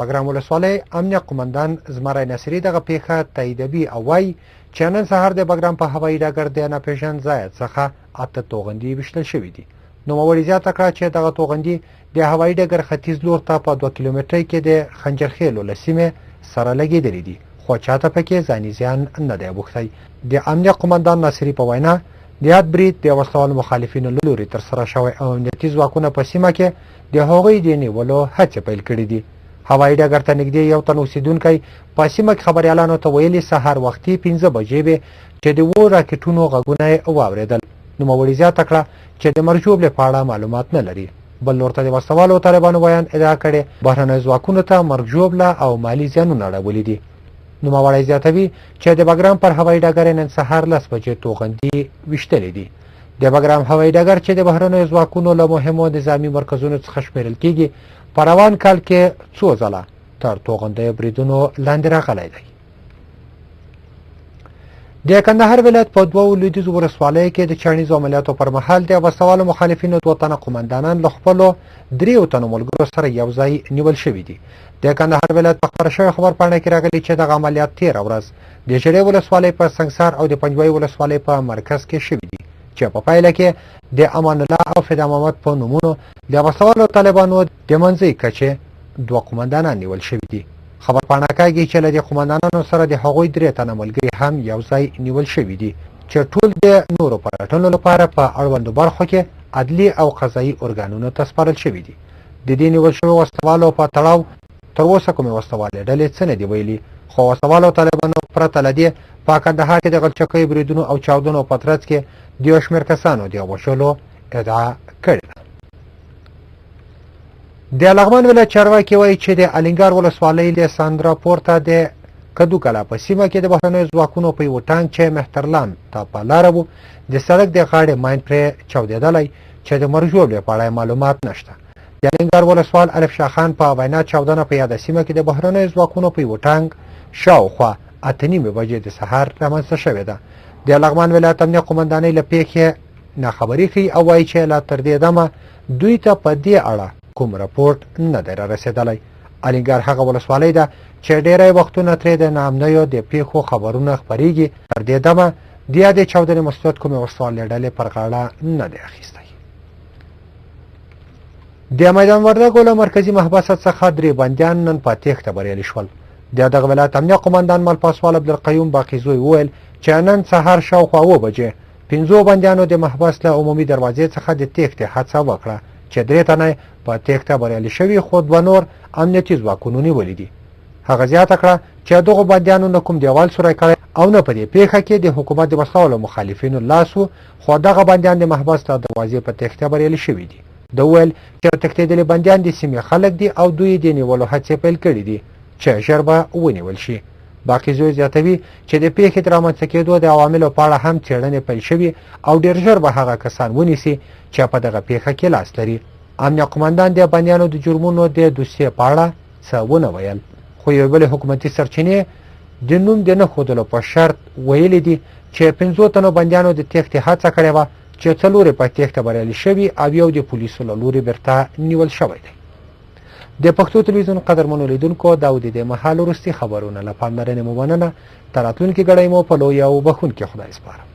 بګرام ولسوالۍ امنیه قومندان زمری نصري دغه پیښه تاییدوي او وایي چې نن سهار د بګرام په هوایي ډګر د ناپېژند ځای څخه 8 توغندي ویشتل شوي دي. نوموړي زیاته کړه چې دغه توغندي د هوایي ډګر ختیځ لور ته په 2 کیلومترۍ کې د خنجرخیلو له سیمې سره لګېدلي دي، خو چاته پکې ځاني زیان نه دی اوښتی. د امنیه قومندان نصري په وینا د یاد برید د وسلوالو مخالفینو له لورې ترسره شوی او امنیتي ځواکونه په سیمه کې د هغوی د نیولو هڅې پیل کړي دي. هوایي ډګر ته نږدې یو تن اوسېدونکی په سیمه کې خبریالانو ته ویلي سهار وختي 5 بجې وې چې د 2 راکټونو غږونه یې واورېدل. نوموړي زیاته کړه چې د مرګ ژوبلې په اړه معلومات نه لري. بل لور ته د وسلوالو طالبانو ویان ادعا کړې بهرنیو ځواکونو ته مرګ ژوبله او مالي زیانونه اړولي دي. نوموړی زیاتوي چې د بګرام پر هوایي ډګر نن سهار 10 بجې توغندي ویشتلې دي. د بګرام هوایي ډګر چې د بهرنیو ځواکونو له مهمو نظامي مرکزونو څخه شمیرل کیږي په روان کال کې 2 ځله تر توغندیو بریدونو لاندې راغلی دی. د کندهار ولایت په 2 لویدیځو ولسوالیو کې د چاڼیزو عملیاتو پر مهال د وسلوالو مخالفینو 2 تنه قومندانان له خپلو 3 تنو ملګرو سره یو ځای نیول شوي دي. د کندهار ولایت په خبره شوې خبرپاڼه کې راغلي چې دغه عملیات 13 ورځ د ژړې ولسوالۍ په سنګسار او د پنجوایي ولسوالۍ په مرکز کې شوي دي، چې په پایله کې د امان الله او فدا محمد په نومونو د وسلوالو طالبانو د منځي کچې 2 قومندانان نیول شوي دي. خبرپاڼه کاږي چې له دې قومندانانو سره د هغوی 3 تنه ملګري هم یو ځای نیول شوي دي، چې ټول د نورو پلټنو لپاره په اړوندو برخو کې عدلي او قضایي ارګانونو ته سپارل شوي دي. د دې نیول شویو وسلوالو په تړاو تر اوسه کومې وسلوالې ډلې څه نه دي ویلي، خو وسلوالو طالبانو پرته له دې په کندهار کې د غلچکیو بریدونو او چاودنو په ترڅ کې د یو شمېر کسانو د وژلو ادعا کړې ده. د لغمان ولایت چارواکي وایي چې د الینګار ولسوالۍ له ساندرا پورته د کدو کلا په سیمه کې د بهرنیو ځواکونو په یو ټانک چې مهترلام ته په لاره و د سړک د غاړې ماین پرې چاودېدلی، چې د مرګ ژوبلې په اړه معلومات نشته. د الینګار ولسوال الف شاه خان په وینا چاودنه په یاده سیمه کې د بهرنیو ځواکونو په یو ټانک شاوخوا 8:30 بجې د سهار رامنځته شوې ده. د لغمان ولایت امنیه قومندانۍ له پیښې ناخبري ښیي او وایي چې لا تر دې دمه دوی ته په دې اړه کوم راپورټ نه دی رارسېدلی. الینګار هغه ولسوالۍ ده چې ډېری وختونه ترې د ناامنیو د پیښو خبرونه خپریږي. تر دې دمه د یادې چاودنې مسؤلیت کومې وسلوالې ډلې پر غاړه نه دی اخیستی. د میدان وردګو له مرکزي محبسه څخه 3 بندیان نن په تېښته بریالي شول. د دغه ولایت امنیه قومندان مل پاسوال عبدالقیوم باقیزوی وویل چې نن سهار شاوخوا 7 بجې 5 بندیانو د محبس له عمومي دروازې څخه د تېښتې هڅه وکړه، چې 3 تنه په تېښته بریالي شوي، خو 2 نور امنیتي ځواکونو نیولي دي. هغه زیاته کړه چې دغو بندیانو نه کوم دیوال سوری کړی او نه په دې پیښه کې د حکومت د وسلوالو مخالفینو لاس و، خو دغه بندیان د محبس له دروازې په تېښته بریالي شوي دي. د ویل چې تښتېدلي بندیان د سیمې خلک دي او دوی د نیولو هڅې پیل کړي دي، چې ژر به ونیول شي. باقیزوی زیاتوي چې د پیښې د رامنځته کېدو د عواملو په اړه هم څېړنې پیل شوي او ډېر ژر به هغه کسان ونیسي چې په دغه پیښه کې لاس لري. امنیه قومندان د بندیانو د جرمونو د دوسیې په اړه څه ونه ویل، خو یو بلې حکومتي سرچینې د نوم د نه ښودلو په شرط ویلي دي چې 15 تنو بندیانو د تېښتې هڅه کړې وه، چې 4 په تېښته بریالي شوي او یو د پولیسو له لورې بیرته نیول شوی دی. د پښتو تلویزیون قدرمنو لیدونکو دا و د دې مهال وروستي خبرونه. له پاملرنې مو مننه. تر راتلونکي ګړی مو په لوی او بخښونکي خدای سپارم.